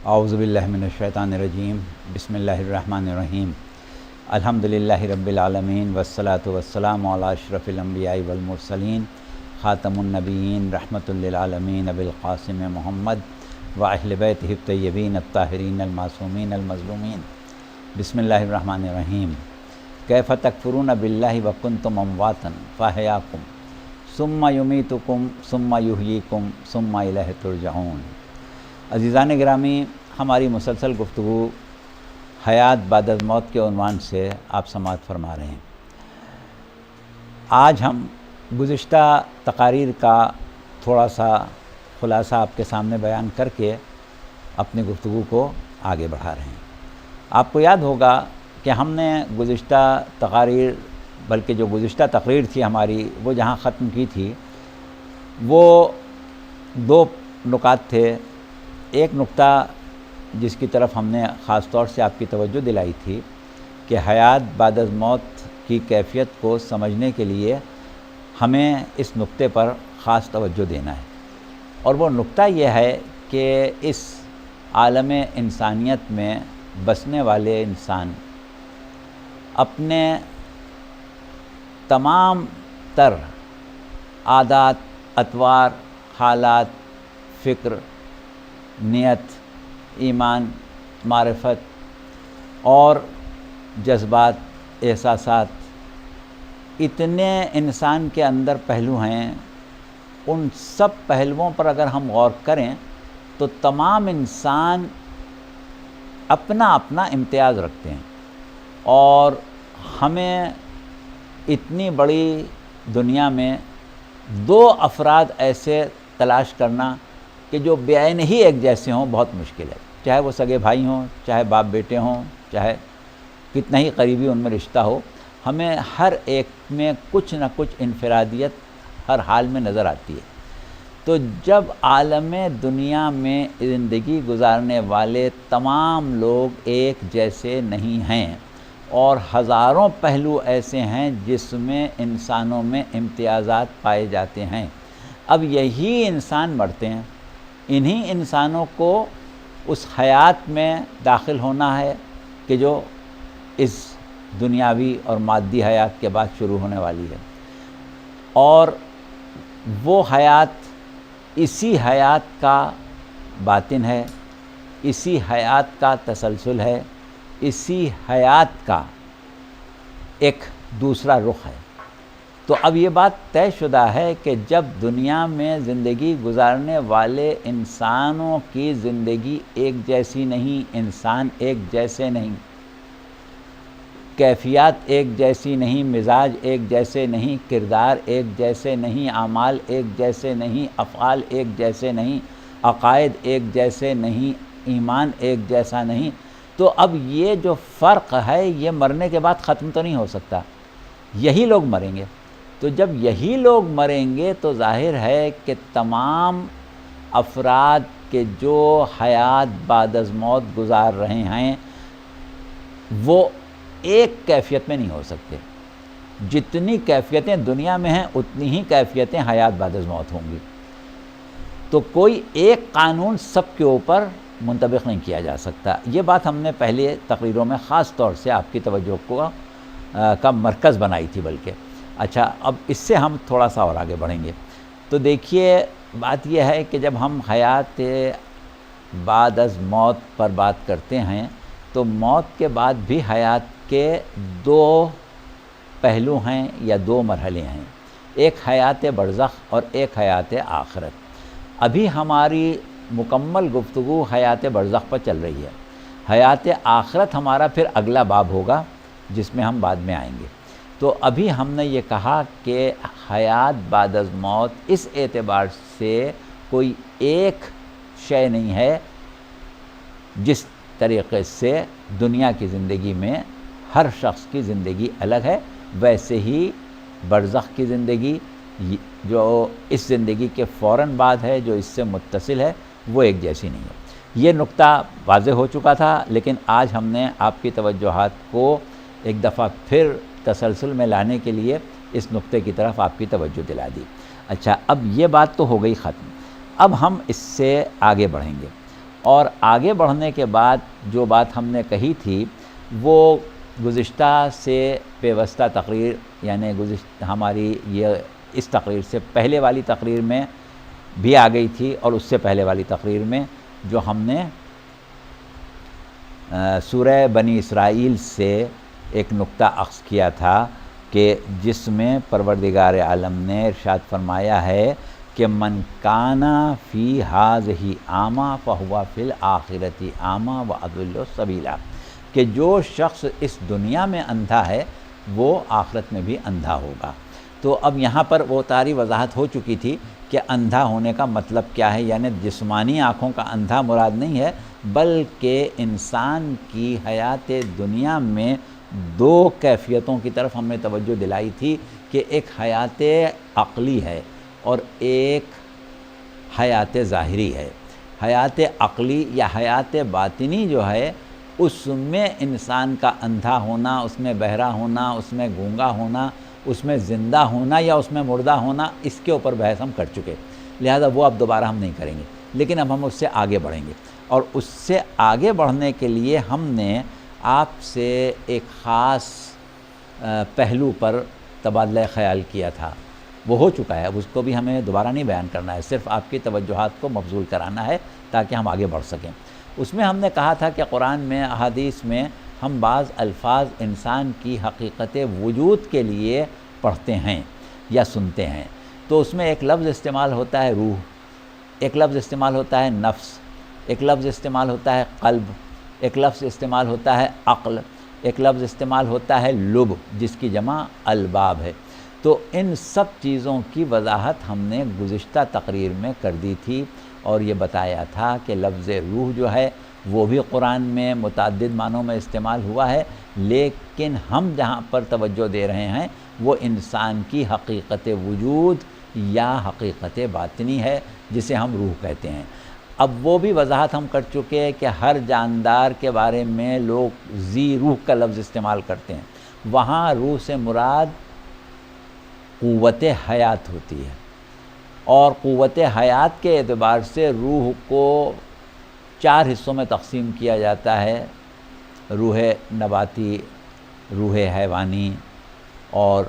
اعوذ باللہ من الشیطان الرجیم بسم اللہ الرحمن الرحیم الحمدللہ رب العالمین والصلاة والسلام علی اشرف الانبیاء والمرسلین خاتم النبیین رحمۃ للعالمین ابی القاسم محمد واہل بیتہ الطیبین الطاہرین المعصومین المظلومین بسم اللہ الرحمن الرحیم کیف تکفرون باللہ وکنتم امواتا فاحیاکم ثم یمیتکم ثم یحییکم ثم الیہ ترجعون۔ عزیزان گرامی، ہماری مسلسل گفتگو حیات بعد از موت کے عنوان سے آپ سماعت فرما رہے ہیں۔ آج ہم گزشتہ تقاریر کا تھوڑا سا خلاصہ آپ کے سامنے بیان کر کے اپنی گفتگو کو آگے بڑھا رہے ہیں۔ آپ کو یاد ہوگا کہ ہم نے گزشتہ تقاریر، بلکہ جو گزشتہ تقریر تھی ہماری، وہ جہاں ختم کی تھی وہ دو نکات تھے۔ ایک نقطہ جس کی طرف ہم نے خاص طور سے آپ کی توجہ دلائی تھی کہ حیات بعد از موت کی کیفیت کو سمجھنے کے لیے ہمیں اس نقطے پر خاص توجہ دینا ہے، اور وہ نقطہ یہ ہے کہ اس عالم انسانیت میں بسنے والے انسان اپنے تمام تر عادات، اطوار، حالات، فکر، نیت، ایمان، معرفت اور جذبات، احساسات، اتنے انسان کے اندر پہلو ہیں۔ ان سب پہلوؤں پر اگر ہم غور کریں تو تمام انسان اپنا اپنا امتیاز رکھتے ہیں، اور ہمیں اتنی بڑی دنیا میں دو افراد ایسے تلاش کرنا کہ جو بعین ہی ایک جیسے ہوں بہت مشکل ہے، چاہے وہ سگے بھائی ہوں، چاہے باپ بیٹے ہوں، چاہے کتنا ہی قریبی ان میں رشتہ ہو، ہمیں ہر ایک میں کچھ نہ کچھ انفرادیت ہر حال میں نظر آتی ہے۔ تو جب عالم دنیا میں زندگی گزارنے والے تمام لوگ ایک جیسے نہیں ہیں، اور ہزاروں پہلو ایسے ہیں جس میں انسانوں میں امتیازات پائے جاتے ہیں، اب یہی انسان مرتے ہیں، انہی انسانوں کو اس حیات میں داخل ہونا ہے کہ جو اس دنیاوی اور مادی حیات کے بعد شروع ہونے والی ہے، اور وہ حیات اسی حیات کا باطن ہے، اسی حیات کا تسلسل ہے، اسی حیات کا ایک دوسرا رخ ہے۔ تو اب یہ بات طے شدہ ہے کہ جب دنیا میں زندگی گزارنے والے انسانوں کی زندگی ایک جیسی نہیں، انسان ایک جیسے نہیں، کیفیات ایک جیسی نہیں، مزاج ایک جیسے نہیں، کردار ایک جیسے نہیں، اعمال ایک جیسے نہیں، افعال ایک جیسے نہیں، عقائد ایک جیسے نہیں، ایمان ایک جیسا نہیں، تو اب یہ جو فرق ہے یہ مرنے کے بعد ختم تو نہیں ہو سکتا، یہی لوگ مریں گے۔ تو جب یہی لوگ مریں گے تو ظاہر ہے کہ تمام افراد کے جو حیات بعد از موت گزار رہے ہیں وہ ایک کیفیت میں نہیں ہو سکتے۔ جتنی کیفیتیں دنیا میں ہیں اتنی ہی کیفیتیں حیات بعد از موت ہوں گی۔ تو کوئی ایک قانون سب کے اوپر منطبق نہیں کیا جا سکتا۔ یہ بات ہم نے پہلے تقریروں میں خاص طور سے آپ کی توجہ کا مرکز بنائی تھی۔ بلکہ اچھا، اب اس سے ہم تھوڑا سا اور آگے بڑھیں گے۔ تو دیکھیے، بات یہ ہے کہ جب ہم حیات بعد از موت پر بات کرتے ہیں تو موت کے بعد بھی حیات کے دو پہلو ہیں یا دو مرحلے ہیں، ایک حیات برزخ اور ایک حیات آخرت۔ ابھی ہماری مکمل گفتگو حیات برزخ پر چل رہی ہے، حیات آخرت ہمارا پھر اگلا باب ہوگا جس میں ہم بعد میں آئیں گے۔ تو ابھی ہم نے یہ کہا کہ حیات بعد از موت اس اعتبار سے کوئی ایک شے نہیں ہے، جس طریقے سے دنیا کی زندگی میں ہر شخص کی زندگی الگ ہے، ویسے ہی برزخ کی زندگی جو اس زندگی کے فوراً بعد ہے، جو اس سے متصل ہے، وہ ایک جیسی نہیں ہے۔ یہ نقطہ واضح ہو چکا تھا، لیکن آج ہم نے آپ کی توجہات کو ایک دفعہ پھر تسلسل میں لانے کے لیے اس نقطے کی طرف آپ کی توجہ دلا دی۔ اچھا، اب یہ بات تو ہو گئی ختم، اب ہم اس سے آگے بڑھیں گے، اور آگے بڑھنے کے بعد جو بات ہم نے کہی تھی وہ گزشتہ سے پیوستہ تقریر، یعنی ہماری یہ اس تقریر سے پہلے والی تقریر میں بھی آ گئی تھی، اور اس سے پہلے والی تقریر میں جو ہم نے سورہ بنی اسرائیل سے ایک نقطہ اخذ کیا تھا کہ جس میں پروردگار عالم نے ارشاد فرمایا ہے کہ من کانا فی ہذہ اعمیٰ فہو فی الآخرۃ اعمیٰ واضل سبیلا، کہ جو شخص اس دنیا میں اندھا ہے وہ آخرت میں بھی اندھا ہوگا۔ تو اب یہاں پر وہ ساری وضاحت ہو چکی تھی کہ اندھا ہونے کا مطلب کیا ہے، یعنی جسمانی آنکھوں کا اندھا مراد نہیں ہے، بلکہ انسان کی حیات دنیا میں دو کیفیتوں کی طرف ہم نے توجہ دلائی تھی کہ ایک حیات عقلی ہے اور ایک حیات ظاہری ہے۔ حیات عقلی یا حیات باطنی جو ہے اس میں انسان کا اندھا ہونا، اس میں بہرا ہونا، اس میں گونگا ہونا، اس میں زندہ ہونا یا اس میں مردہ ہونا، اس کے اوپر بحث ہم کر چکے، لہذا وہ اب دوبارہ ہم نہیں کریں گے، لیکن اب ہم اس سے آگے بڑھیں گے، اور اس سے آگے بڑھنے کے لیے ہم نے آپ سے ایک خاص پہلو پر تبادلہ خیال کیا تھا، وہ ہو چکا ہے، اب اس کو بھی ہمیں دوبارہ نہیں بیان کرنا ہے، صرف آپ کی توجہات کو مبذول کرانا ہے تاکہ ہم آگے بڑھ سکیں۔ اس میں ہم نے کہا تھا کہ قرآن میں، احادیث میں ہم بعض الفاظ انسان کی حقیقت وجود کے لیے پڑھتے ہیں یا سنتے ہیں، تو اس میں ایک لفظ استعمال ہوتا ہے روح، ایک لفظ استعمال ہوتا ہے نفس، ایک لفظ استعمال ہوتا ہے قلب، ایک لفظ استعمال ہوتا ہے عقل، ایک لفظ استعمال ہوتا ہے لب، جس کی جمع الباب ہے۔ تو ان سب چیزوں کی وضاحت ہم نے گزشتہ تقریر میں کر دی تھی، اور یہ بتایا تھا کہ لفظ روح جو ہے وہ بھی قرآن میں متعدد معنوں میں استعمال ہوا ہے، لیکن ہم جہاں پر توجہ دے رہے ہیں وہ انسان کی حقیقت وجود یا حقیقت باطنی ہے، جسے ہم روح کہتے ہیں۔ اب وہ بھی وضاحت ہم کر چکے ہیں کہ ہر جاندار کے بارے میں لوگ ذی روح کا لفظ استعمال کرتے ہیں، وہاں روح سے مراد قوت حیات ہوتی ہے، اور قوت حیات کے اعتبار سے روح کو 4 حصوں میں تقسیم کیا جاتا ہے، روح نباتی، روح حیوانی، اور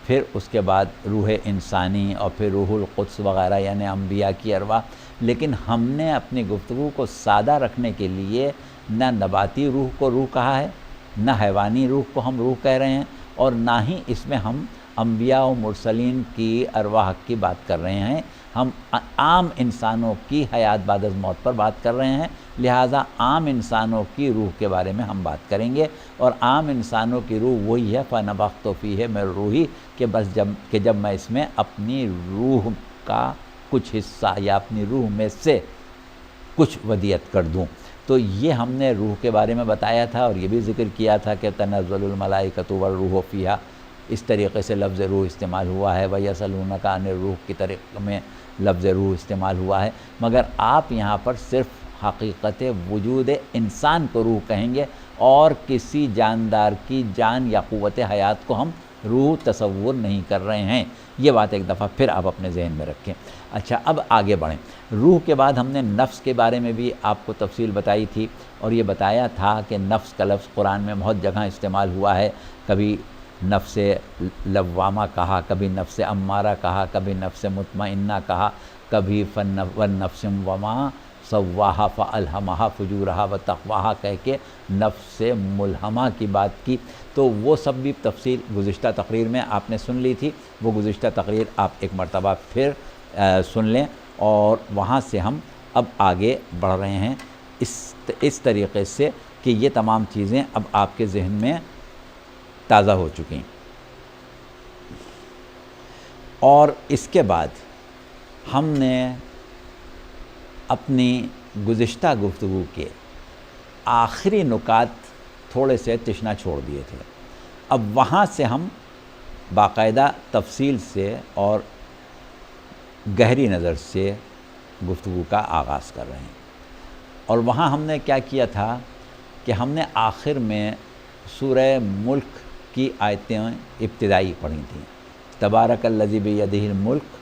پھر اس کے بعد روح انسانی، اور پھر روح القدس وغیرہ، یعنی انبیاء کی ارواح۔ لیکن ہم نے اپنی گفتگو کو سادہ رکھنے کے لیے نہ نباتی روح کو روح کہا ہے، نہ حیوانی روح کو ہم روح کہہ رہے ہیں، اور نہ ہی اس میں ہم انبیاء و مرسلین کی ارواح کی بات کر رہے ہیں، ہم عام انسانوں کی حیات بعد از موت پر بات کر رہے ہیں، لہٰذا عام انسانوں کی روح کے بارے میں ہم بات کریں گے، اور عام انسانوں کی روح وہی ہے فَنَفَخْتُ فِيهِ مِن رُوحِي، کہ جب میں اس میں اپنی روح کا کچھ حصہ یا اپنی روح میں سے کچھ ودیعت کر دوں۔ تو یہ ہم نے روح کے بارے میں بتایا تھا، اور یہ بھی ذکر کیا تھا کہ تنزل الملائکۃ والروح فیہا، اس طریقے سے لفظ روح استعمال ہوا ہے، وَيَسْأَلُونَكَ عَنِ الرُّوحِ کی طریقے میں لفظ روح استعمال ہوا ہے، مگر آپ یہاں پر صرف حقیقت وجود انسان کو روح کہیں گے، اور کسی جاندار کی جان یا قوت حیات کو ہم روح تصور نہیں کر رہے ہیں۔ یہ بات ایک دفعہ پھر آپ اپنے ذہن میں رکھیں۔ اچھا، اب آگے بڑھیں۔ روح کے بعد ہم نے نفس کے بارے میں بھی آپ کو تفصیل بتائی تھی، اور یہ بتایا تھا کہ نفس کا لفظ قرآن میں بہت جگہ استعمال ہوا ہے، کبھی نفس لوامہ کہا، کبھی نفس امارہ کہا، کبھی نفس مطمئنہ کہا، کبھی والنفس وما سواہا فالہمہا فجورہا وتقواہا کہہ کے نفس ملہمہ کی بات کی۔ تو وہ سب بھی تفصیل گزشتہ تقریر میں آپ نے سن لی تھی، وہ گزشتہ تقریر آپ ایک مرتبہ پھر سن لیں، اور وہاں سے ہم اب آگے بڑھ رہے ہیں اس طریقے سے کہ یہ تمام چیزیں اب آپ کے ذہن میں تازہ ہو چکی، اور اس کے بعد ہم نے اپنی گزشتہ گفتگو کے آخری نکات تھوڑے سے تشنا چھوڑ دیے تھے، اب وہاں سے ہم باقاعدہ تفصیل سے اور گہری نظر سے گفتگو کا آغاز کر رہے ہیں۔ اور وہاں ہم نے کیا کیا تھا کہ ہم نے آخر میں سورہ ملک کی آیتیں ابتدائی پڑھی تھیں، تبارک الذی بیدہ الملک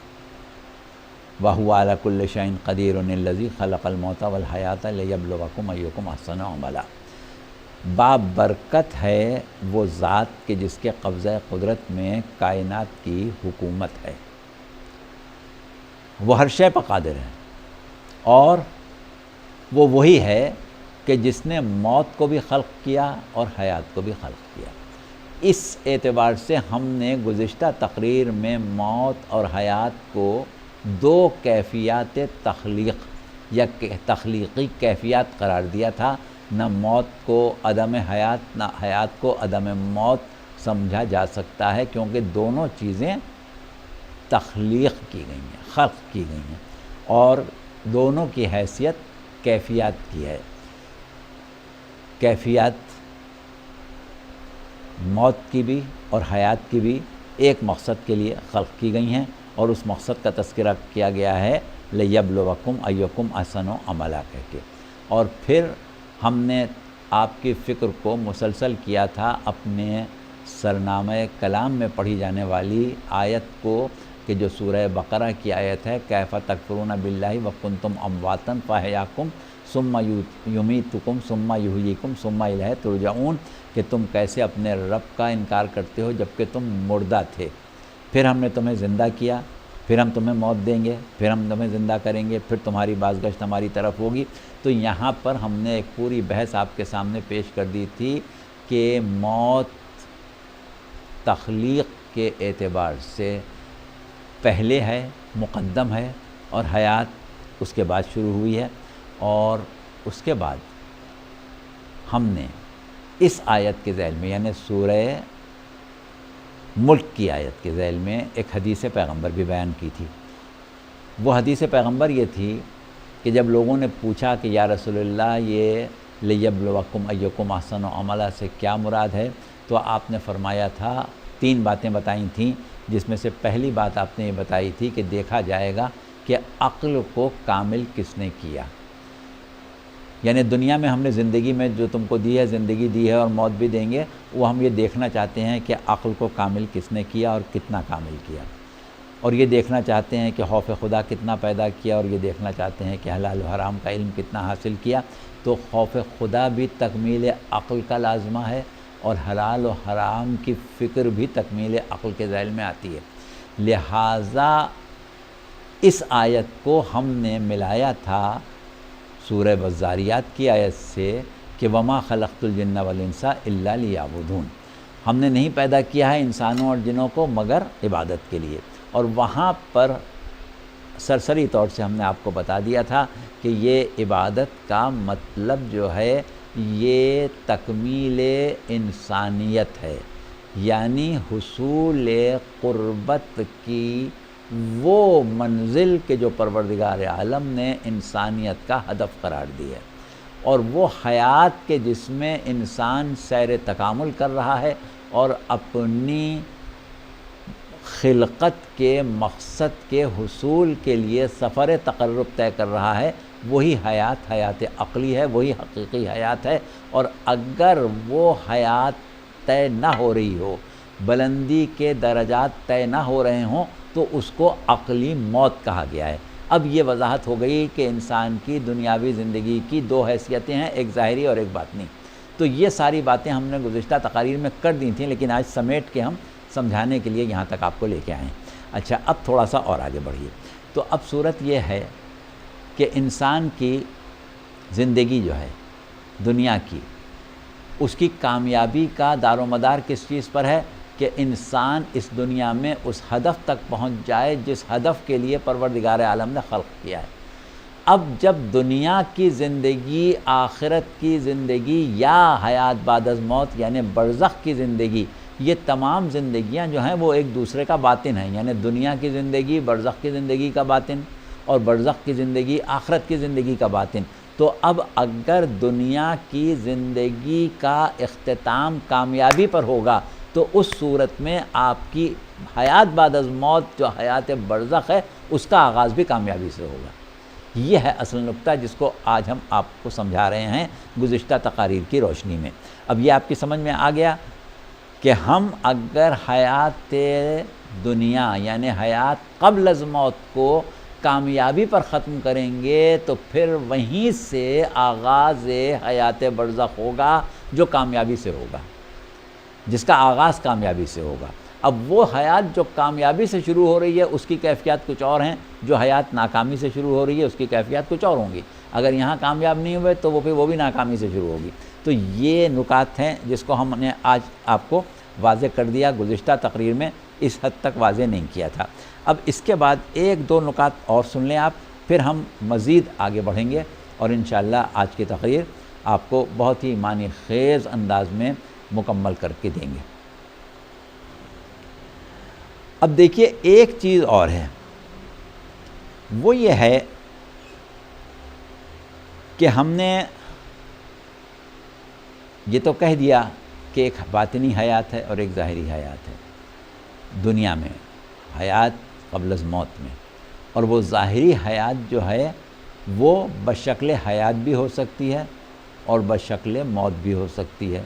وَهُوَ عَلَى كُلِّ شَيْءٍ قَدِيرٌ الَّذِي خَلَقَ الْمَوْتَ وَالْحَيَاةَ لِيَبْلُوَكُمْ أَيُّكُمْ أَحْسَنُ عَمَلًا۔ بابرکت ہے وہ ذات کہ جس کے قبضہ قدرت میں کائنات کی حکومت ہے، وہ ہر شے پر قادر ہے، اور وہ وہی ہے کہ جس نے موت کو بھی خلق کیا اور حیات کو بھی خلق کیا۔ اس اعتبار سے ہم نے گزشتہ تقریر میں موت اور حیات کو دو کیفیات تخلیق یا تخلیقی کیفیات قرار دیا تھا، نہ موت کو عدم حیات نہ حیات کو عدم موت سمجھا جا سکتا ہے، کیونکہ دونوں چیزیں تخلیق کی گئی ہیں، خلق کی گئی ہیں، اور دونوں کی حیثیت کیفیات کی ہے۔ کیفیات موت کی بھی اور حیات کی بھی ایک مقصد کے لیے خلق کی گئی ہیں، اور اس مقصد کا تذکرہ کیا گیا ہے لِیَبْلُوَکُمْ أَیُّکُمْ أَحْسَنُ عَمَلًا کہہ کے۔ اور پھر ہم نے آپ کی فکر کو مسلسل کیا تھا اپنے سرنامہ کلام میں پڑھی جانے والی آیت کو، کہ جو سورہ بقرہ کی آیت ہے کیف تکفرون باللہ وکنتم امواتا فاحیاکم ثم یمیتکم ثم یحییکم ثم الیہ ترجعون، کہ تم کیسے اپنے رب کا انکار کرتے ہو جبکہ تم مردہ تھے، پھر ہم نے تمہیں زندہ کیا، پھر ہم تمہیں موت دیں گے، پھر ہم تمہیں زندہ کریں گے، پھر تمہاری بازگشت ہماری طرف ہوگی۔ تو یہاں پر ہم نے ایک پوری بحث آپ کے سامنے پیش کر دی تھی کہ موت تخلیق کے اعتبار سے پہلے ہے، مقدم ہے، اور حیات اس کے بعد شروع ہوئی ہے۔ اور اس کے بعد ہم نے اس آیت کے ذیل میں، یعنی سورہ ملک کی آیت کے ذیل میں ایک حدیث پیغمبر بھی بیان کی تھی۔ وہ حدیث پیغمبر یہ تھی کہ جب لوگوں نے پوچھا کہ یا رسول اللہ یہ لِیَبْلُوَکُمْ أَیُّکُمْ أَحْسَنُ عَمَلًا سے کیا مراد ہے، تو آپ نے فرمایا تھا، تین باتیں بتائی تھیں، جس میں سے پہلی بات آپ نے یہ بتائی تھی کہ دیکھا جائے گا کہ عقل کو کامل کس نے کیا، یعنی دنیا میں ہم نے زندگی میں جو تم کو دی ہے، زندگی دی ہے اور موت بھی دیں گے، وہ ہم یہ دیکھنا چاہتے ہیں کہ عقل کو کامل کس نے کیا اور کتنا کامل کیا، اور یہ دیکھنا چاہتے ہیں کہ خوف خدا کتنا پیدا کیا، اور یہ دیکھنا چاہتے ہیں کہ حلال و حرام کا علم کتنا حاصل کیا۔ تو خوف خدا بھی تکمیل عقل کا لازمہ ہے، اور حلال و حرام کی فکر بھی تکمیل عقل کے ذیل میں آتی ہے۔ لہٰذا اس آیت کو ہم نے ملایا تھا سورہ والذاریات کی آیت سے کہ وما خلقت الجن والانس الا لیعبدون، ہم نے نہیں پیدا کیا ہے انسانوں اور جنوں کو مگر عبادت کے لیے۔ اور وہاں پر سرسری طور سے ہم نے آپ کو بتا دیا تھا کہ یہ عبادت کا مطلب جو ہے یہ تکمیل انسانیت ہے، یعنی حصول قربت کی وہ منزل کہ جو پروردگار عالم نے انسانیت کا ہدف قرار دی ہے، اور وہ حیات کے جس میں انسان سیر تکامل کر رہا ہے اور اپنی خلقت کے مقصد کے حصول کے لیے سفر تقرب طے کر رہا ہے، وہی حیات حیات عقلی ہے، وہی حقیقی حیات ہے۔ اور اگر وہ حیات طے نہ ہو رہی ہو، بلندی کے درجات طے نہ ہو رہے ہوں، تو اس کو عقلی موت کہا گیا ہے۔ اب یہ وضاحت ہو گئی کہ انسان کی دنیاوی زندگی کی دو حیثیتیں ہیں، ایک ظاہری اور ایک باطنی۔ تو یہ ساری باتیں ہم نے گزشتہ تقاریر میں کر دی تھیں، لیکن آج سمیٹ کے ہم سمجھانے کے لیے یہاں تک آپ کو لے کے آئیں۔ اچھا، اب تھوڑا سا اور آگے بڑھیے۔ تو اب صورت یہ ہے کہ انسان کی زندگی جو ہے دنیا کی، اس کی کامیابی کا دار و مدار کس چیز پر ہے کہ انسان اس دنیا میں اس ہدف تک پہنچ جائے جس ہدف کے لیے پروردگار عالم نے خلق کیا ہے۔ اب جب دنیا کی زندگی، آخرت کی زندگی یا حیات بعد از موت یعنی برزخ کی زندگی، یہ تمام زندگیاں جو ہیں وہ ایک دوسرے کا باطن ہیں، یعنی دنیا کی زندگی برزخ کی زندگی کا باطن، اور برزخ کی زندگی آخرت کی زندگی کا باطن۔ تو اب اگر دنیا کی زندگی کا اختتام کامیابی پر ہوگا تو اس صورت میں آپ کی حیات بعد از موت جو حیات برزخ ہے اس کا آغاز بھی کامیابی سے ہوگا۔ یہ ہے اصل نقطہ جس کو آج ہم آپ کو سمجھا رہے ہیں گزشتہ تقاریر کی روشنی میں۔ اب یہ آپ کی سمجھ میں آ گیا کہ ہم اگر حیات دنیا یعنی حیات قبل از موت کو کامیابی پر ختم کریں گے تو پھر وہیں سے آغاز حیات برزخ ہوگا جو کامیابی سے ہوگا، جس کا آغاز کامیابی سے ہوگا۔ اب وہ حیات جو کامیابی سے شروع ہو رہی ہے اس کی کیفیات کچھ اور ہیں، جو حیات ناکامی سے شروع ہو رہی ہے اس کی کیفیات کچھ اور ہوں گی۔ اگر یہاں کامیاب نہیں ہوئے تو وہ بھی ناکامی سے شروع ہوگی۔ تو یہ نکات ہیں جس کو ہم نے آج آپ کو واضح کر دیا، گزشتہ تقریر میں اس حد تک واضح نہیں کیا تھا۔ اب اس کے بعد ایک دو نکات اور سن لیں آپ، پھر ہم مزید آگے بڑھیں گے اور انشاءاللہ آج کی تقریر آپ کو بہت ہی معنی خیز انداز میں مکمل کر کے دیں گے۔ اب دیکھیے ایک چیز اور ہے، وہ یہ ہے کہ ہم نے یہ تو کہہ دیا کہ ایک باطنی حیات ہے اور ایک ظاہری حیات ہے دنیا میں، حیات قبل از موت میں، اور وہ ظاہری حیات جو ہے وہ بشکل حیات بھی ہو سکتی ہے اور بشکل موت بھی ہو سکتی ہے۔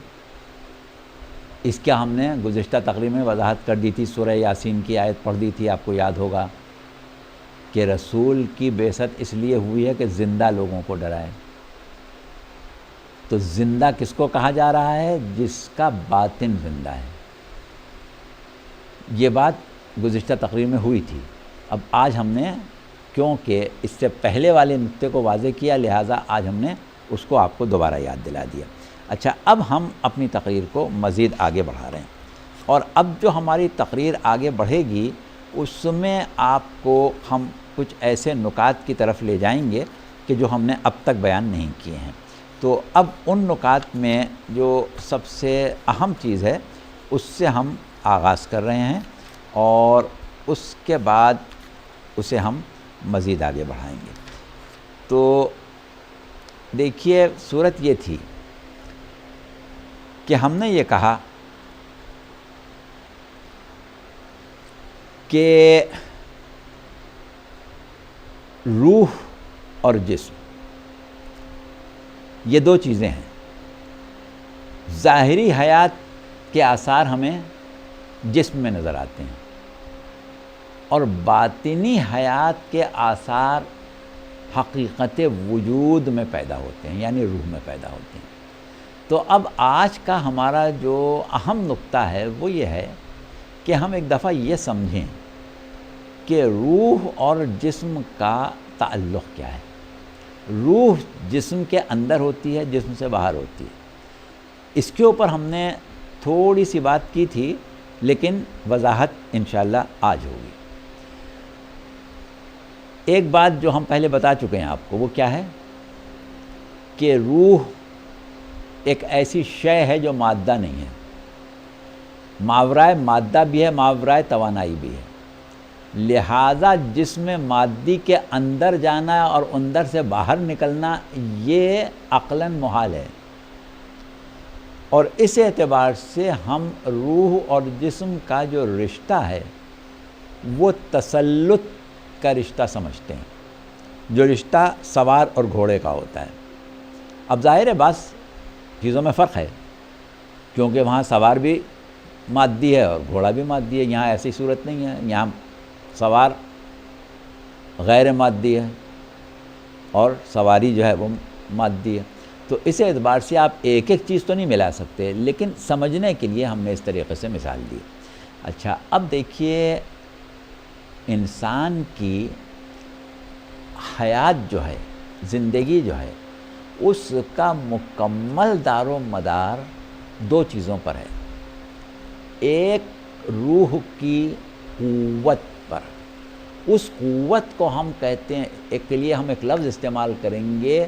اس کا ہم نے گزشتہ تقریر میں وضاحت کر دی تھی، سورہ یاسین کی آیت پڑھ دی تھی، آپ کو یاد ہوگا کہ رسول کی بعثت اس لیے ہوئی ہے کہ زندہ لوگوں کو ڈرائے۔ تو زندہ کس کو کہا جا رہا ہے؟ جس کا باطن زندہ ہے۔ یہ بات گزشتہ تقریر میں ہوئی تھی۔ اب آج ہم نے کیونکہ اس سے پہلے والے نقطے کو واضح کیا، لہٰذا آج ہم نے اس کو آپ کو دوبارہ یاد دلا دیا۔ اچھا، اب ہم اپنی تقریر کو مزید آگے بڑھا رہے ہیں، اور اب جو ہماری تقریر آگے بڑھے گی اس میں آپ کو ہم کچھ ایسے نکات کی طرف لے جائیں گے کہ جو ہم نے اب تک بیان نہیں کیے ہیں۔ تو اب ان نکات میں جو سب سے اہم چیز ہے اس سے ہم آغاز کر رہے ہیں، اور اس کے بعد اسے ہم مزید آگے بڑھائیں گے۔ تو دیکھیے صورت یہ تھی کہ ہم نے یہ کہا کہ روح اور جسم یہ دو چیزیں ہیں۔ ظاہری حیات کے آثار ہمیں جسم میں نظر آتے ہیں، اور باطنی حیات کے آثار حقیقت وجود میں پیدا ہوتے ہیں، یعنی روح میں پیدا ہوتے ہیں۔ تو اب آج کا ہمارا جو اہم نقطہ ہے وہ یہ ہے کہ ہم ایک دفعہ یہ سمجھیں کہ روح اور جسم کا تعلق کیا ہے۔ روح جسم کے اندر ہوتی ہے، جسم سے باہر ہوتی ہے۔ اس کے اوپر ہم نے تھوڑی سی بات کی تھی، لیکن وضاحت انشاءاللہ آج ہوگی۔ ایک بات جو ہم پہلے بتا چکے ہیں آپ کو، وہ کیا ہے کہ روح ایک ایسی شے ہے جو مادہ نہیں ہے، ماورائے مادہ بھی ہے، ماورائے توانائی بھی ہے۔ لہٰذا جسم مادی کے اندر جانا اور اندر سے باہر نکلنا یہ عقلاً محال ہے، اور اس اعتبار سے ہم روح اور جسم کا جو رشتہ ہے وہ تسلط کا رشتہ سمجھتے ہیں، جو رشتہ سوار اور گھوڑے کا ہوتا ہے۔ اب ظاہر ہے بعض چیزوں میں فرق ہے، کیونکہ وہاں سوار بھی مادی ہے اور گھوڑا بھی مادی ہے، یہاں ایسی صورت نہیں ہے، یہاں سوار غیر مادی ہے اور سواری جو ہے وہ مادی ہے۔ تو اس اعتبار سے آپ ایک ایک چیز تو نہیں ملا سکتے، لیکن سمجھنے کے لیے ہم نے اس طریقے سے مثال دی۔ اچھا، اب دیکھیے انسان کی حیات جو ہے، زندگی جو ہے، اس کا مکمل دار و مدار دو چیزوں پر ہے۔ ایک روح کی قوت پر، اس قوت کو ہم کہتے ہیں، ایک کے لیے ہم ایک لفظ استعمال کریں گے،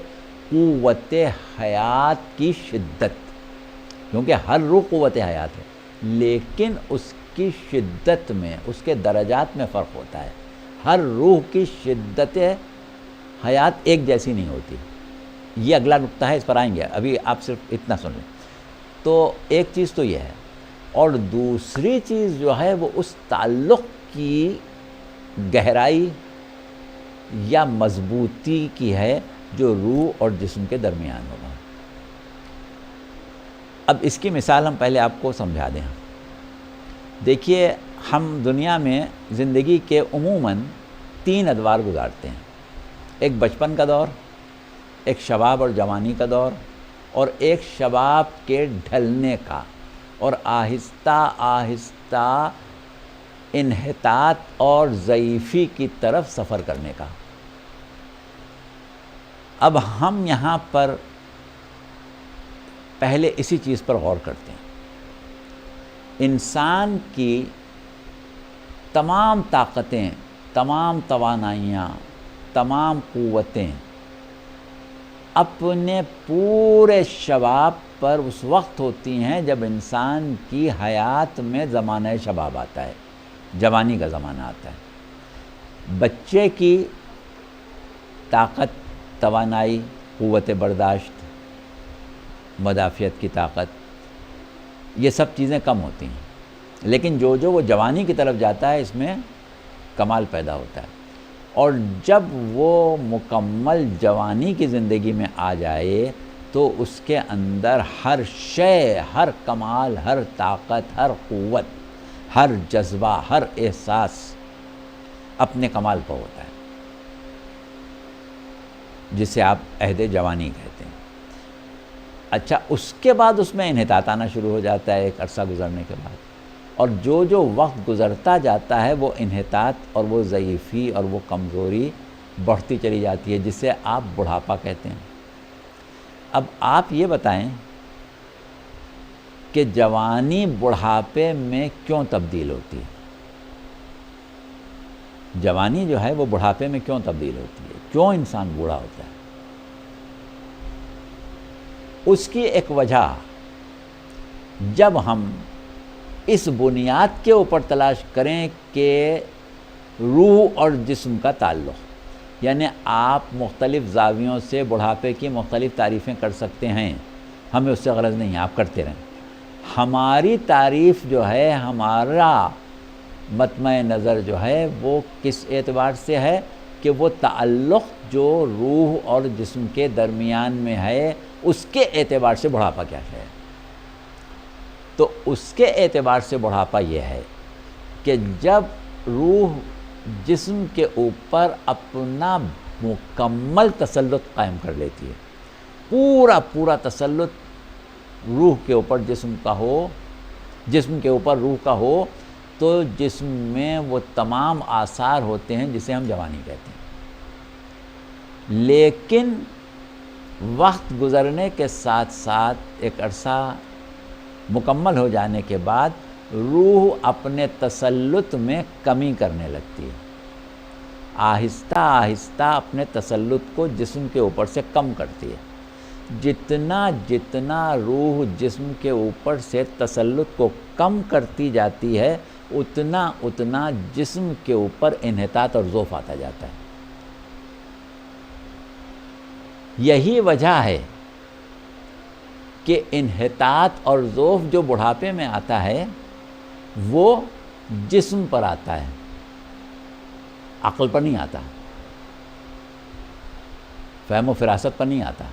قوت حیات کی شدت، کیونکہ ہر روح قوت حیات ہے، لیکن اس کی شدت میں، اس کے درجات میں فرق ہوتا ہے۔ ہر روح کی شدت حیات ایک جیسی نہیں ہوتی۔ یہ اگلا نقطہ ہے، اس پر آئیں گے، ابھی آپ صرف اتنا سن لیں۔ تو ایک چیز تو یہ ہے، اور دوسری چیز جو ہے وہ اس تعلق کی گہرائی یا مضبوطی کی ہے جو روح اور جسم کے درمیان ہوگا۔ اب اس کی مثال ہم پہلے آپ کو سمجھا دیں۔ دیکھیے، ہم دنیا میں زندگی کے عموماً 3 ادوار گزارتے ہیں، ایک بچپن کا دور، ایک شباب اور جوانی کا دور، اور ایک شباب کے ڈھلنے کا اور آہستہ آہستہ انحطاط اور ضعیفی کی طرف سفر کرنے کا۔ اب ہم یہاں پر پہلے اسی چیز پر غور کرتے ہیں۔ انسان کی تمام طاقتیں، تمام توانائیاں، تمام قوتیں اپنے پورے شباب پر اس وقت ہوتی ہیں جب انسان کی حیات میں زمانہ شباب آتا ہے، جوانی کا زمانہ آتا ہے۔ بچے کی طاقت، توانائی، قوت برداشت، مدافعت کی طاقت، یہ سب چیزیں کم ہوتی ہیں، لیکن جو وہ جوانی کی طرف جاتا ہے اس میں کمال پیدا ہوتا ہے، اور جب وہ مکمل جوانی کی زندگی میں آ جائے تو اس کے اندر ہر شے، ہر کمال، ہر طاقت، ہر قوت، ہر جذبہ، ہر احساس اپنے کمال پر ہوتا ہے، جسے آپ عہد جوانی کہتے ہیں۔ اچھا، اس کے بعد اس میں انحطاط آنا شروع ہو جاتا ہے ایک عرصہ گزرنے کے بعد، اور جو وقت گزرتا جاتا ہے وہ انحطاط اور وہ ضعیفی اور وہ کمزوری بڑھتی چلی جاتی ہے، جسے آپ بڑھاپا کہتے ہیں۔ اب آپ یہ بتائیں کہ جوانی بڑھاپے میں کیوں تبدیل ہوتی ہے؟ جوانی جو ہے وہ بڑھاپے میں کیوں تبدیل ہوتی ہے؟ کیوں انسان بوڑھا ہوتا ہے؟ اس کی ایک وجہ، جب ہم اس بنیاد کے اوپر تلاش کریں کہ روح اور جسم کا تعلق، یعنی آپ مختلف زاویوں سے بڑھاپے کی مختلف تعریفیں کر سکتے ہیں، ہمیں اس سے غرض نہیں ہے، آپ کرتے رہیں۔ ہماری تعریف جو ہے، ہمارا مطمع نظر جو ہے وہ کس اعتبار سے ہے کہ وہ تعلق جو روح اور جسم کے درمیان میں ہے اس کے اعتبار سے بڑھاپا کیا ہے؟ تو اس کے اعتبار سے بڑھاپا یہ ہے کہ جب روح جسم کے اوپر اپنا مکمل تسلط قائم کر لیتی ہے، پورا تسلط روح کے اوپر جسم کا ہو، جسم کے اوپر روح کا ہو، تو جسم میں وہ تمام آثار ہوتے ہیں جسے ہم جوانی کہتے ہیں۔ لیکن وقت گزرنے کے ساتھ ساتھ ایک عرصہ مکمل ہو جانے کے بعد روح اپنے تسلط میں کمی کرنے لگتی ہے، آہستہ آہستہ اپنے تسلط کو جسم کے اوپر سے کم کرتی ہے۔ جتنا روح جسم کے اوپر سے تسلط کو کم کرتی جاتی ہے اتنا جسم کے اوپر انحطاط اور ضعف آتا جاتا ہے۔ یہی وجہ ہے کہ انحطاط اور ضعف جو بڑھاپے میں آتا ہے وہ جسم پر آتا ہے، عقل پر نہیں آتا، فہم و فراست پر نہیں آتا۔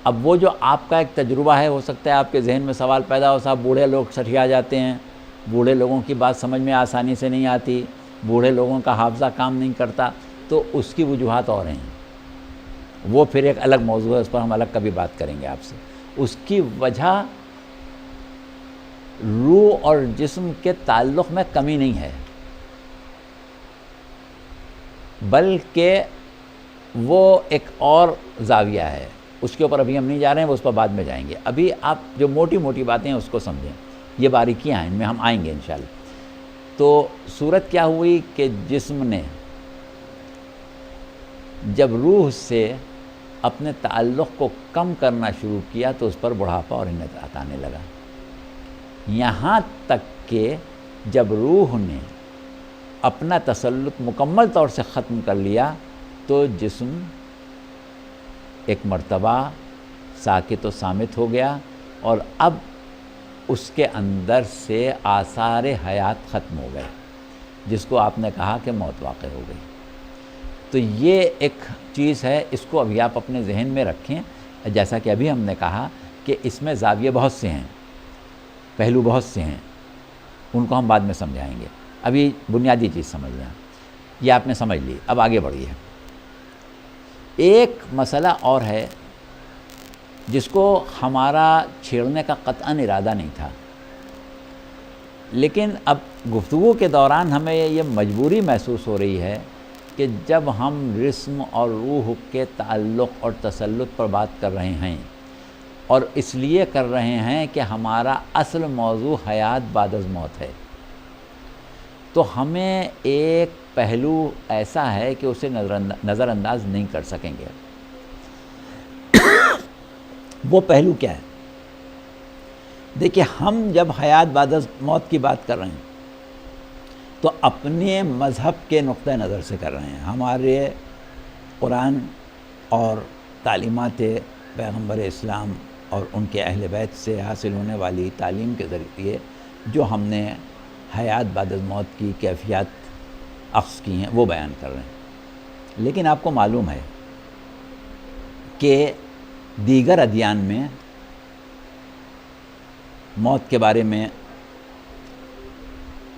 اب وہ جو آپ کا ایک تجربہ ہے، ہو سکتا ہے آپ کے ذہن میں سوال پیدا ہو، صاحب بوڑھے لوگ سٹھیا جاتے ہیں، بوڑھے لوگوں کی بات سمجھ میں آسانی سے نہیں آتی، بوڑھے لوگوں کا حافظہ کام نہیں کرتا، تو اس کی وجوہات اور ہیں، وہ پھر ایک الگ موضوع ہے، اس پر ہم الگ کبھی بات کریں گے آپ سے۔ اس کی وجہ روح اور جسم کے تعلق میں کمی نہیں ہے، بلکہ وہ ایک اور زاویہ ہے، اس کے اوپر ابھی ہم نہیں جا رہے ہیں، وہ اس پر بعد میں جائیں گے۔ ابھی آپ جو موٹی موٹی باتیں ہیں اس کو سمجھیں، یہ باریکیاں ہیں، ان میں ہم آئیں گے انشاءاللہ۔ تو صورت کیا ہوئی کہ جسم نے جب روح سے اپنے تعلق کو کم کرنا شروع کیا تو اس پر بڑھاپا اور انحطاط آنے لگا، یہاں تک کہ جب روح نے اپنا تسلط مکمل طور سے ختم کر لیا تو جسم ایک مرتبہ ساکت و صامت ہو گیا، اور اب اس کے اندر سے آثار حیات ختم ہو گئے، جس کو آپ نے کہا کہ موت واقع ہو گئی۔ تو یہ ایک چیز ہے، اس کو ابھی آپ اپنے ذہن میں رکھیں، جیسا کہ ابھی ہم نے کہا کہ اس میں زاویے بہت سے ہیں، پہلو بہت سے ہیں، ان کو ہم بعد میں سمجھائیں گے۔ ابھی بنیادی چیز سمجھ لیں، یہ آپ نے سمجھ لی، اب آگے بڑھیے۔ ایک مسئلہ اور ہے جس کو ہمارا چھیڑنے کا قطعاً ارادہ نہیں تھا، لیکن اب گفتگو کے دوران ہمیں یہ مجبوری محسوس ہو رہی ہے کہ جب ہم جسم اور روح کے تعلق اور تسلط پر بات کر رہے ہیں، اور اس لیے کر رہے ہیں کہ ہمارا اصل موضوع حیات بعد از موت ہے، تو ہمیں ایک پہلو ایسا ہے کہ اسے نظر انداز نہیں کر سکیں گے۔ وہ پہلو کیا ہے؟ دیکھیے، ہم جب حیات بعد از موت کی بات کر رہے ہیں تو اپنے مذہب کے نقطہ نظر سے کر رہے ہیں۔ ہمارے قرآن اور تعلیمات پیغمبر اسلام اور ان کے اہل بیت سے حاصل ہونے والی تعلیم کے ذریعے جو ہم نے حیات بعد از موت کی کیفیات اخذ کی ہیں وہ بیان کر رہے ہیں۔ لیکن آپ کو معلوم ہے کہ دیگر ادیان میں موت کے بارے میں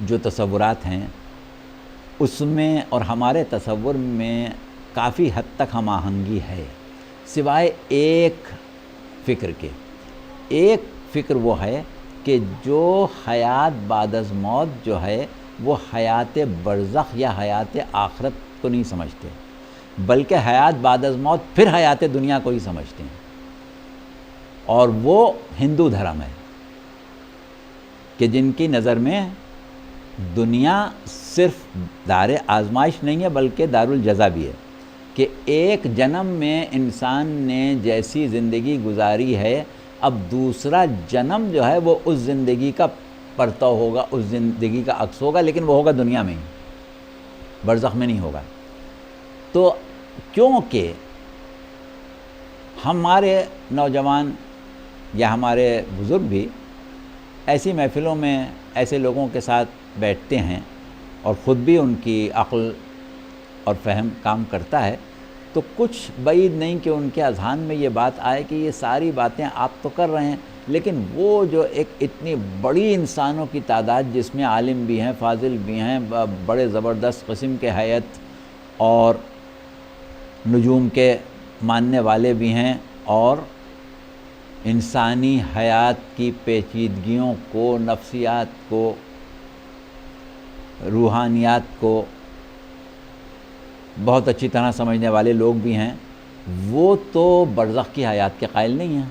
جو تصورات ہیں اس میں اور ہمارے تصور میں کافی حد تک ہم آہنگی ہے، سوائے ایک فکر کے۔ ایک فکر وہ ہے کہ جو حیات بعد از موت جو ہے وہ حیات برزخ یا حیات آخرت کو نہیں سمجھتے، بلکہ حیات بعد از موت پھر حیات دنیا کو ہی سمجھتے ہیں، اور وہ ہندو دھرم ہے کہ جن کی نظر میں دنیا صرف دار آزمائش نہیں ہے بلکہ دار الجزا بھی ہے، کہ ایک جنم میں انسان نے جیسی زندگی گزاری ہے، اب دوسرا جنم جو ہے وہ اس زندگی کا پرتو ہوگا، اس زندگی کا عکس ہوگا، لیکن وہ ہوگا دنیا میں ہی، برزخ میں نہیں ہوگا۔ تو کیونکہ ہمارے نوجوان یا ہمارے بزرگ بھی ایسی محفلوں میں ایسے لوگوں کے ساتھ بیٹھتے ہیں اور خود بھی ان کی عقل اور فہم کام کرتا ہے، تو کچھ بعید نہیں کہ ان کے اذہان میں یہ بات آئے کہ یہ ساری باتیں آپ تو کر رہے ہیں، لیکن وہ جو ایک اتنی بڑی انسانوں کی تعداد جس میں عالم بھی ہیں، فاضل بھی ہیں، بڑے زبردست قسم کے حیات اور نجوم کے ماننے والے بھی ہیں، اور انسانی حیات کی پیچیدگیوں کو، نفسیات کو، روحانیات کو بہت اچھی طرح سمجھنے والے لوگ بھی ہیں، وہ تو برزخ کی حیات کے قائل نہیں ہیں۔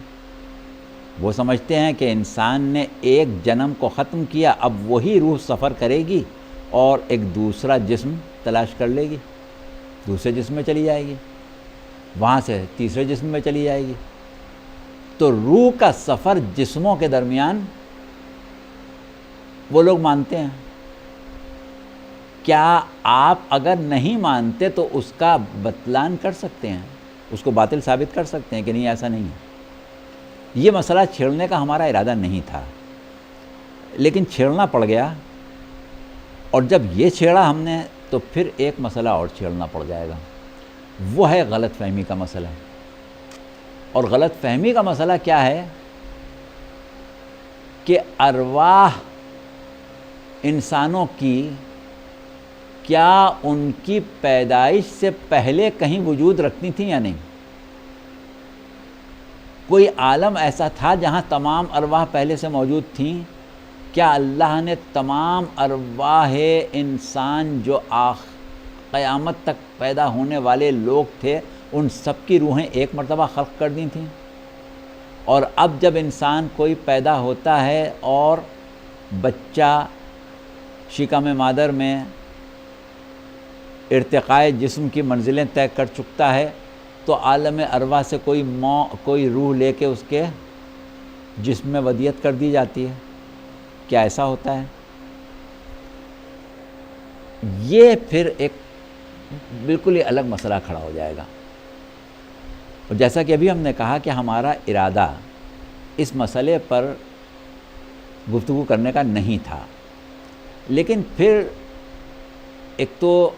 وہ سمجھتے ہیں کہ انسان نے ایک جنم کو ختم کیا، اب وہی روح سفر کرے گی اور ایک دوسرا جسم تلاش کر لے گی، دوسرے جسم میں چلی جائے گی، وہاں سے تیسرے جسم میں چلی جائے گی۔ تو روح کا سفر جسموں کے درمیان وہ لوگ مانتے ہیں۔ کیا آپ اگر نہیں مانتے تو اس کا بطلان کر سکتے ہیں، اس کو باطل ثابت کر سکتے ہیں کہ نہیں، ایسا نہیں ہے؟ یہ مسئلہ چھیڑنے کا ہمارا ارادہ نہیں تھا، لیکن چھیڑنا پڑ گیا، اور جب یہ چھیڑا ہم نے تو پھر ایک مسئلہ اور چھیڑنا پڑ جائے گا، وہ ہے غلط فہمی کا مسئلہ۔ اور غلط فہمی کا مسئلہ کیا ہے کہ ارواح انسانوں کی کیا ان کی پیدائش سے پہلے کہیں وجود رکھتی تھیں یا نہیں؟ کوئی عالم ایسا تھا جہاں تمام ارواح پہلے سے موجود تھیں؟ کیا اللہ نے تمام ارواح انسان جو قیامت تک پیدا ہونے والے لوگ تھے ان سب کی روحیں ایک مرتبہ خلق کر دی تھیں؟ اور اب جب انسان کوئی پیدا ہوتا ہے اور بچہ شکم مادر میں ارتقاء جسم کی منزلیں طے کر چکتا ہے تو عالم ارواح سے کوئی روح لے کے اس کے جسم میں ودیت کر دی جاتی ہے؟ کیا ایسا ہوتا ہے؟ یہ پھر ایک بالکل ہی الگ مسئلہ کھڑا ہو جائے گا۔ اور جیسا کہ ابھی ہم نے کہا کہ ہمارا ارادہ اس مسئلے پر گفتگو کرنے کا نہیں تھا، لیکن پھر ایک تو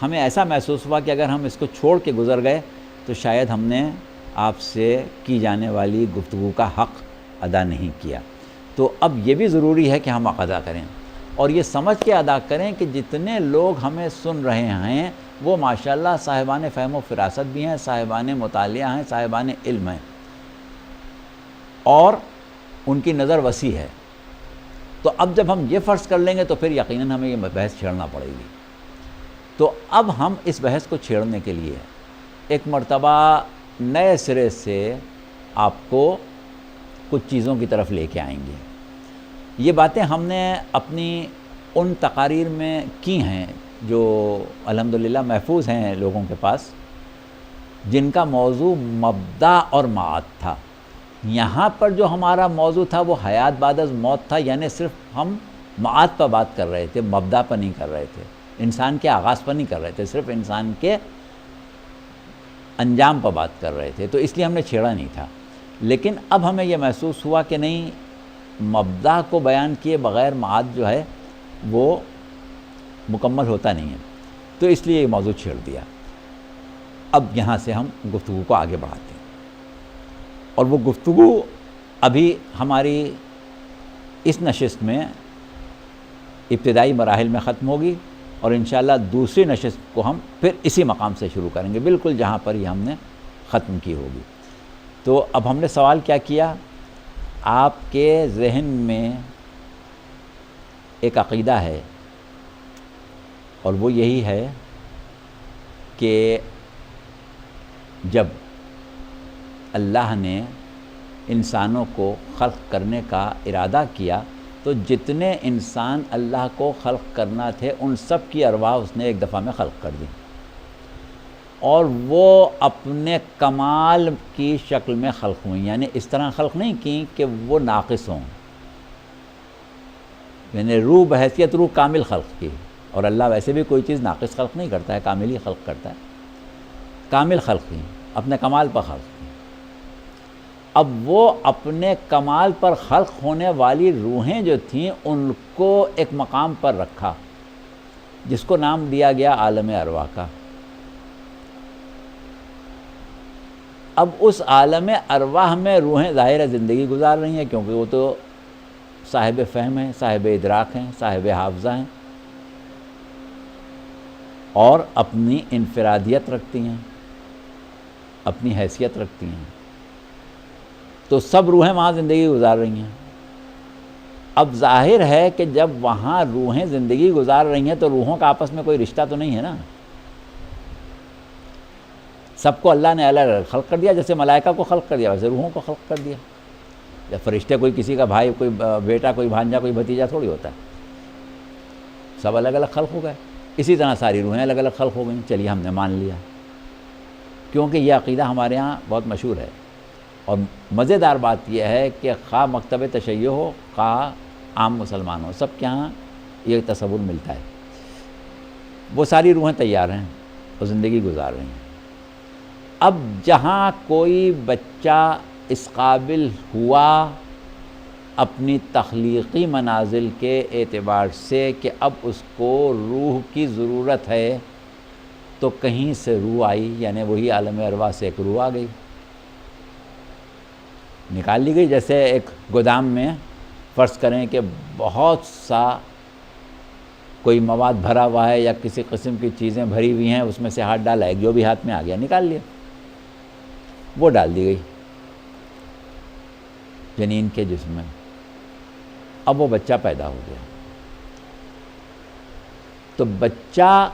ہمیں ایسا محسوس ہوا کہ اگر ہم اس کو چھوڑ کے گزر گئے تو شاید ہم نے آپ سے کی جانے والی گفتگو کا حق ادا نہیں کیا، تو اب یہ بھی ضروری ہے کہ ہم حق ادا کریں۔ اور یہ سمجھ کے ادا کریں کہ جتنے لوگ ہمیں سن رہے ہیں وہ ماشاءاللہ صاحبان فہم و فراست بھی ہیں، صاحبان مطالعہ ہیں، صاحبان علم ہیں، اور ان کی نظر وسیع ہے۔ تو اب جب ہم یہ فرض کر لیں گے تو پھر یقیناً ہمیں یہ بحث چھیڑنا پڑے گی۔ تو اب ہم اس بحث کو چھیڑنے کے لیے ایک مرتبہ نئے سرے سے آپ کو کچھ چیزوں کی طرف لے کے آئیں گے۔ یہ باتیں ہم نے اپنی ان تقاریر میں کی ہیں جو الحمدللہ محفوظ ہیں لوگوں کے پاس، جن کا موضوع مبدا اور معاد تھا۔ یہاں پر جو ہمارا موضوع تھا وہ حیات بعد از موت تھا، یعنی صرف ہم معاد پر بات کر رہے تھے، مبدا پر نہیں کر رہے تھے، انسان کے آغاز پر نہیں کر رہے تھے، صرف انسان کے انجام پر بات کر رہے تھے، تو اس لیے ہم نے چھیڑا نہیں تھا۔ لیکن اب ہمیں یہ محسوس ہوا کہ نہیں، مبدا کو بیان کیے بغیر معاد جو ہے وہ مکمل ہوتا نہیں ہے، تو اس لیے یہ موضوع چھیڑ دیا۔ اب یہاں سے ہم گفتگو کو آگے بڑھاتے ہیں، اور وہ گفتگو ابھی ہماری اس نشست میں ابتدائی مراحل میں ختم ہوگی، اور انشاءاللہ دوسری نشست کو ہم پھر اسی مقام سے شروع کریں گے، بالکل جہاں پر یہ ہم نے ختم کی ہوگی۔ تو اب ہم نے سوال کیا کیا؟ آپ کے ذہن میں ایک عقیدہ ہے، اور وہ یہی ہے کہ جب اللہ نے انسانوں کو خلق کرنے کا ارادہ کیا تو جتنے انسان اللہ کو خلق کرنا تھے ان سب کی ارواح اس نے ایک دفعہ میں خلق کر دی، اور وہ اپنے کمال کی شکل میں خلق ہوئیں، یعنی اس طرح خلق نہیں کی کہ وہ ناقص ہوں، یعنی روح بحیثیت روح کامل خلق کی، اور اللہ ویسے بھی کوئی چیز ناقص خلق نہیں کرتا ہے، کامل ہی خلق کرتا ہے، کامل خلق کی، اپنے کمال پر خلق کی۔ اب وہ اپنے کمال پر خلق ہونے والی روحیں جو تھیں ان کو ایک مقام پر رکھا، جس کو نام دیا گیا عالم ارواح کا۔ اب اس عالم ارواح میں روحیں ظاہر زندگی گزار رہی ہیں، کیونکہ وہ تو صاحب فہم ہیں، صاحب ادراک ہیں، صاحب حافظہ ہیں، اور اپنی انفرادیت رکھتی ہیں، اپنی حیثیت رکھتی ہیں، تو سب روحیں وہاں زندگی گزار رہی ہیں۔ اب ظاہر ہے کہ جب وہاں روحیں زندگی گزار رہی ہیں تو روحوں کا آپس میں کوئی رشتہ تو نہیں ہے نا، سب کو اللہ نے الگ الگ خلق کر دیا، جیسے ملائکہ کو خلق کر دیا ویسے روحوں کو خلق کر دیا۔ جب فرشتے کوئی کسی کا بھائی، کوئی بیٹا، کوئی بھانجا، کوئی بھتیجا تھوڑی ہوتا ہے، سب الگ الگ خلق ہو گئے، اسی طرح ساری روحیں الگ الگ خلق ہو گئیں۔ چلیے ہم نے مان لیا، کیونکہ یہ عقیدہ ہمارے ہاں بہت مشہور ہے، اور مزیدار بات یہ ہے کہ خواہ مکتب تشیع ہو خواہ عام مسلمان ہو، سب کے ہاں یہ تصور ملتا ہے۔ وہ ساری روحیں تیار ہیں اور زندگی گزار رہی ہیں۔ اب جہاں کوئی بچہ اس قابل ہوا اپنی تخلیقی منازل کے اعتبار سے کہ اب اس کو روح کی ضرورت ہے، تو کہیں سے روح آئی، یعنی وہی عالم ارواح سے ایک روح آ گئی، نکال لی گئی۔ جیسے ایک گودام میں فرض کریں کہ بہت سا کوئی مواد بھرا ہوا ہے یا کسی قسم کی چیزیں بھری ہوئی ہیں، اس میں سے ہاتھ ڈالا، ایک جو بھی ہاتھ میں آ گیا نکال لیا، وہ ڈال دی گئی جنین کے جسم میں۔ اب وہ بچہ پیدا ہو گیا، تو بچہ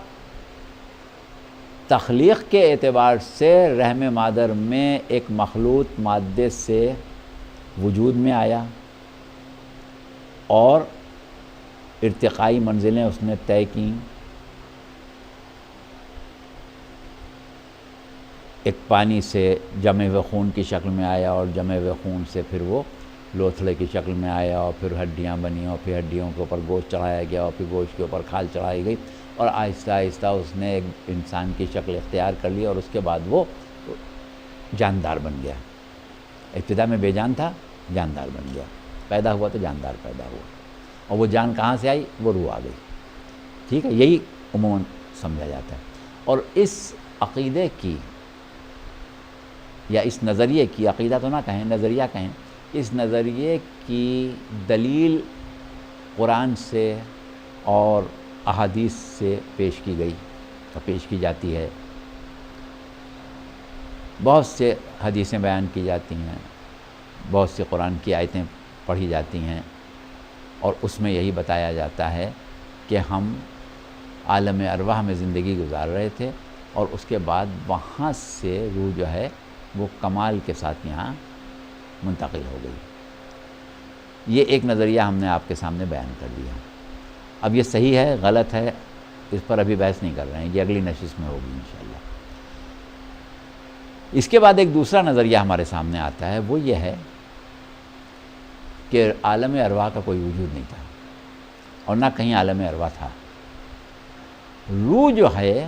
تخلیق کے اعتبار سے رحم مادر میں ایک مخلوط مادے سے وجود میں آیا، اور ارتقائی منزلیں اس نے طے کیں۔ ایک پانی سے جمے ہوئے خون کی شکل میں آیا، اور جمے ہوئے خون سے پھر وہ لوتھڑے کی شکل میں آیا، اور پھر ہڈیاں بنیں، اور پھر ہڈیوں کے اوپر گوشت چڑھایا گیا، اور پھر گوشت کے اوپر کھال چڑھائی گئی، اور آہستہ آہستہ اس نے ایک انسان کی شکل اختیار کر لی، اور اس کے بعد وہ جاندار بن گیا۔ ابتدا میں بے جان تھا، جاندار بن گیا، پیدا ہوا تو جاندار پیدا ہوا، اور وہ جان کہاں سے آئی؟ وہ روح آ گئی۔ ٹھیک ہے، یہی عموماً سمجھا جاتا ہے۔ اور اس عقیدے کی یا اس نظریے کی، عقیدہ تو نہ کہیں، نظریہ کہیں، اس نظریے کی دلیل قرآن سے اور احادیث سے پیش کی گئی پیش کی جاتی ہے، بہت سے حدیثیں بیان کی جاتی ہیں، بہت سے قرآن کی آیتیں پڑھی جاتی ہیں، اور اس میں یہی بتایا جاتا ہے کہ ہم عالم ارواح میں زندگی گزار رہے تھے اور اس کے بعد وہاں سے روح جو ہے وہ کمال کے ساتھ یہاں منتقل ہو گئی۔ یہ ایک نظریہ ہم نے آپ کے سامنے بیان کر دیا۔ اب یہ صحیح ہے غلط ہے اس پر ابھی بحث نہیں کر رہے ہیں، یہ اگلی نشست میں ہوگی انشاءاللہ۔ اس کے بعد ایک دوسرا نظریہ ہمارے سامنے آتا ہے، وہ یہ ہے کہ عالم ارواح کا کوئی وجود نہیں تھا اور نہ کہیں عالم ارواح تھا۔ روح جو ہے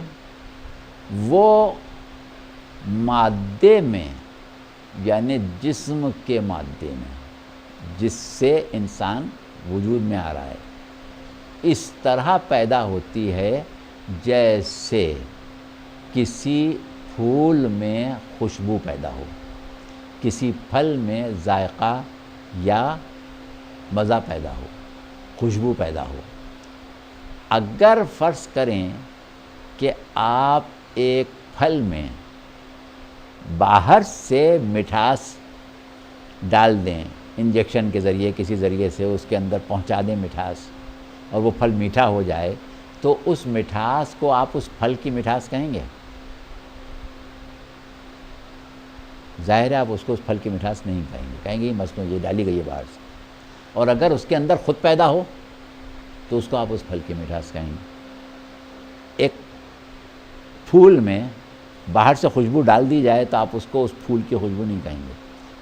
وہ مادے میں، یعنی جسم کے مادے میں، جس سے انسان وجود میں آ رہا ہے، اس طرح پیدا ہوتی ہے جیسے کسی پھول میں خوشبو پیدا ہو، کسی پھل میں ذائقہ یا مزہ پیدا ہو، خوشبو پیدا ہو۔ اگر فرض کریں کہ آپ ایک پھل میں باہر سے مٹھاس ڈال دیں، انجیکشن کے ذریعے کسی ذریعے سے اس کے اندر پہنچا دیں مٹھاس، اور وہ پھل میٹھا ہو جائے، تو اس مٹھاس کو آپ اس پھل کی مٹھاس کہیں گے؟ ظاہر ہے آپ اس کو اس پھل کی مٹھاس نہیں کہیں گے، کہیں گے یہ مصنوعی، یہ ڈالی گئی ہے باہر سے۔ اور اگر اس کے اندر خود پیدا ہو تو اس کو آپ اس پھل کی مٹھاس کہیں گے۔ ایک پھول میں باہر سے خوشبو ڈال دی جائے تو آپ اس کو اس پھول کی خوشبو نہیں کہیں گے۔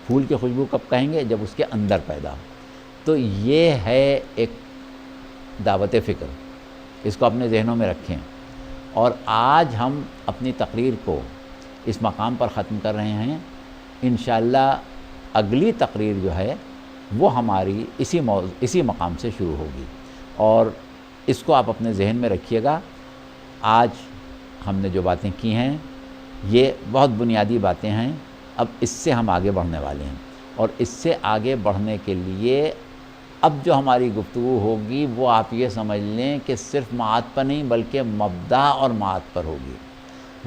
پھول کی خوشبو کب کہیں گے؟ جب اس کے اندر پیدا ہو۔ تو یہ ہے ایک دعوت فکر، اس کو اپنے ذہنوں میں رکھیں۔ اور آج ہم اپنی تقریر کو اس مقام پر ختم کر رہے ہیں۔ انشاءاللہ اگلی تقریر جو ہے وہ ہماری اسی مقام سے شروع ہوگی، اور اس کو آپ اپنے ذہن میں رکھیے گا۔ آج ہم نے جو باتیں کی ہیں یہ بہت بنیادی باتیں ہیں، اب اس سے ہم آگے بڑھنے والے ہیں، اور اس سے آگے بڑھنے کے لیے اب جو ہماری گفتگو ہوگی وہ آپ یہ سمجھ لیں کہ صرف معاد پر نہیں بلکہ مبدا اور معاد پر ہوگی۔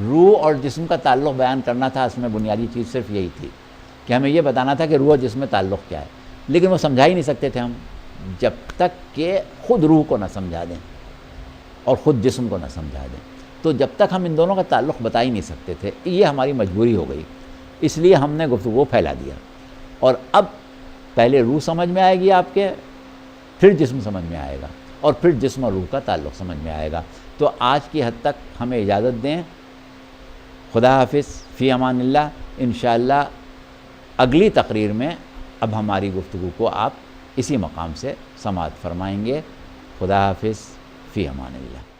روح اور جسم کا تعلق بیان کرنا تھا، اس میں بنیادی چیز صرف یہی تھی کہ ہمیں یہ بتانا تھا کہ روح اور جسم میں تعلق کیا ہے، لیکن وہ سمجھا ہی نہیں سکتے تھے ہم جب تک کہ خود روح کو نہ سمجھا دیں اور خود جسم کو نہ سمجھا دیں۔ تو جب تک ہم ان دونوں کا تعلق بتا ہی نہیں سکتے تھے، یہ ہماری مجبوری ہو گئی، اس لیے ہم نے گفتگو پھیلا دیا۔ اور اب پہلے روح سمجھ میں آئے گی آپ کے، پھر جسم سمجھ میں آئے گا، اور پھر جسم اور روح کا تعلق سمجھ میں آئے گا۔ تو آج کی حد تک ہمیں اجازت دیں، خدا حافظ، فی امان اللہ۔ انشاءاللہ اگلی تقریر میں اب ہماری گفتگو کو آپ اسی مقام سے سماعت فرمائیں گے۔ خدا حافظ، فی امان اللہ۔